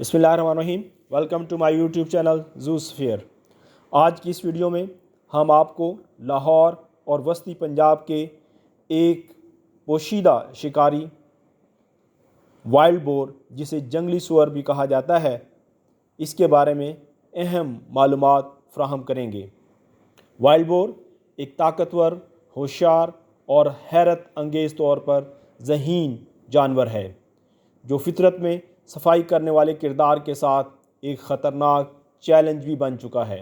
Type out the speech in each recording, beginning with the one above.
बिस्मिल्लाहिर्रहमानिर्रहीम। Welcome to my YouTube channel Zoosphere. आज की इस वीडियो में हम आपको लाहौर और वस्ती पंजाब के एक पोशीदा शिकारी वाइल्ड बोर, जिसे जंगली सूअर भी कहा जाता है, इसके बारे में अहम मालूमात फ़राहम करेंगे। वाइल्ड बोर एक ताकतवर, होशियार और हैरत अंगेज़ तौर पर ज़हीन जानवर है, जो फितरत में सफाई करने वाले किरदार के साथ एक ख़तरनाक चैलेंज भी बन चुका है।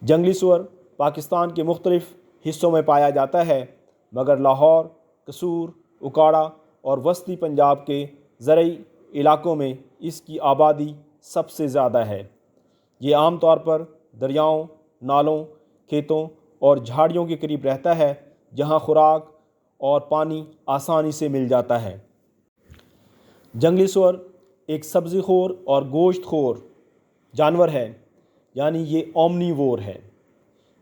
जंगली सूअर पाकिस्तान के मुख्तलिफ़ हिस्सों में पाया जाता है, मगर लाहौर, कसूर, उकाड़ा और वस्ती पंजाब के ज़रई इलाकों में इसकी आबादी सबसे ज़्यादा है। ये आम तौर पर दरियाओं, नालों, खेतों और झाड़ियों के करीब रहता है, जहाँ खुराक और पानी आसानी से मिल जाता है। जंगली सूअर एक सब्ज़ीखोर और गोश्तखोर जानवर है, यानी ये ओमनीवोर है।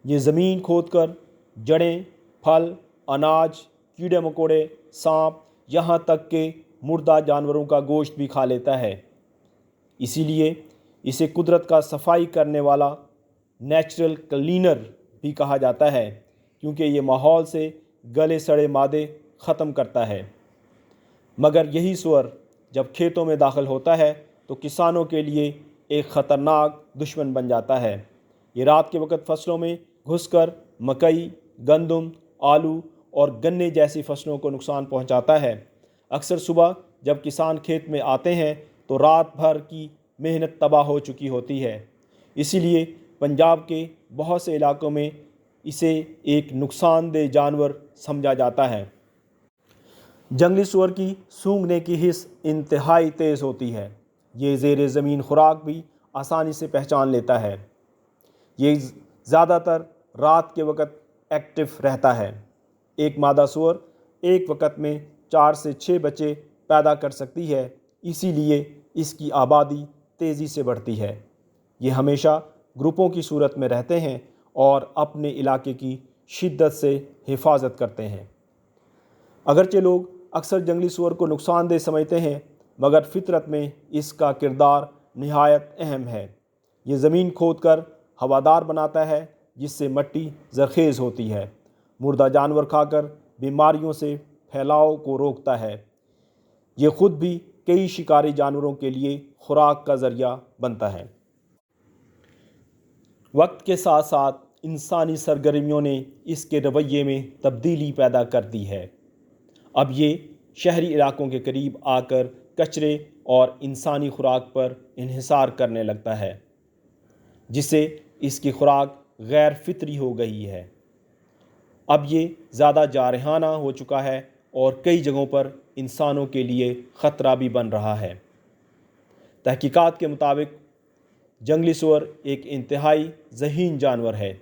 ये ज़मीन खोदकर जड़ें, फल, अनाज, कीड़े मकोड़े, सांप, यहाँ तक कि मुर्दा जानवरों का गोश्त भी खा लेता है। इसीलिए इसे कुदरत का सफाई करने वाला नेचुरल क्लीनर भी कहा जाता है, क्योंकि ये माहौल से गले सड़े मादे ख़त्म करता है। मगर यही सूअर जब खेतों में दाखिल होता है तो किसानों के लिए एक ख़तरनाक दुश्मन बन जाता है। ये रात के वक्त फसलों में घुसकर मकई, गंदम, आलू और गन्ने जैसी फसलों को नुकसान पहुंचाता है। अक्सर सुबह जब किसान खेत में आते हैं तो रात भर की मेहनत तबाह हो चुकी होती है। इसीलिए पंजाब के बहुत से इलाकों में इसे एक नुकसानदेह जानवर समझा जाता है। जंगली सूअर की सूंघने की हिस्स इंतहाई तेज़ होती है। ये ज़ेरे ज़मीन खुराक भी आसानी से पहचान लेता है। ये ज़्यादातर रात के वक्त एक्टिव रहता है। एक मादा सूअर एक वक्त में 4 से 6 बच्चे पैदा कर सकती है, इसीलिए इसकी आबादी तेज़ी से बढ़ती है। ये हमेशा ग्रुपों की सूरत में रहते हैं और अपने इलाके की शिद्दत से हिफाजत करते हैं। अगरचे लोग अक्सर जंगली सूअर को नुकसानदेह समझते हैं, मगर फितरत में इसका किरदार निहायत अहम है। ये ज़मीन खोदकर हवादार बनाता है, जिससे मिट्टी ज़रख़ेज़ होती है। मुर्दा जानवर खाकर बीमारियों से फैलाव को रोकता है। ये ख़ुद भी कई शिकारी जानवरों के लिए खुराक का ज़रिया बनता है। वक्त के साथ साथ इंसानी सरगर्मियों ने इसके रवैये में तब्दीली पैदा कर दी है। अब ये शहरी इलाकों के करीब आकर कचरे और इंसानी खुराक पर इन्हिसार करने लगता है, जिससे इसकी खुराक गैर फितरी हो गई है। अब ये ज़्यादा जारहाना हो चुका है और कई जगहों पर इंसानों के लिए ख़तरा भी बन रहा है। तहकीकात के मुताबिक जंगली सूअर एक इंतहाई ज़हीन जानवर है।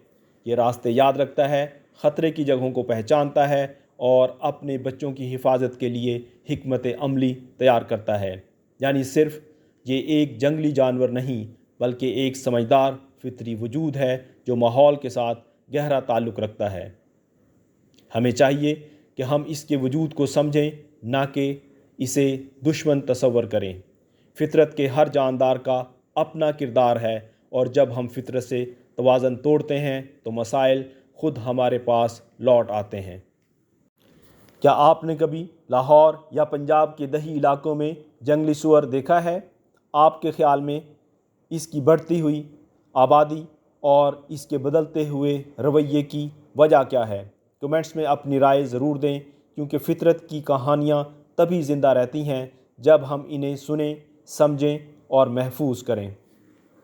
ये रास्ते याद रखता है, ख़तरे की जगहों को पहचानता है और अपने बच्चों की हिफाजत के लिए हिकमत अमली तैयार करता है। यानी सिर्फ़ ये एक जंगली जानवर नहीं, बल्कि एक समझदार फितरी वजूद है जो माहौल के साथ गहरा ताल्लुक़ रखता है। हमें चाहिए कि हम इसके वजूद को समझें, ना कि इसे दुश्मन तस्वर करें। फितरत के हर जानदार का अपना किरदार है, और जब हम फितरत से तवाज़न तोड़ते हैं तो मसाइल ख़ुद हमारे पास लौट आते हैं। क्या आपने कभी लाहौर या पंजाब के दही इलाकों में जंगली सूअर देखा है? आपके ख़्याल में इसकी बढ़ती हुई आबादी और इसके बदलते हुए रवैये की वजह क्या है? कमेंट्स में अपनी राय ज़रूर दें, क्योंकि फ़ितरत की कहानियाँ तभी ज़िंदा रहती हैं जब हम इन्हें सुनें, समझें और महफूज करें।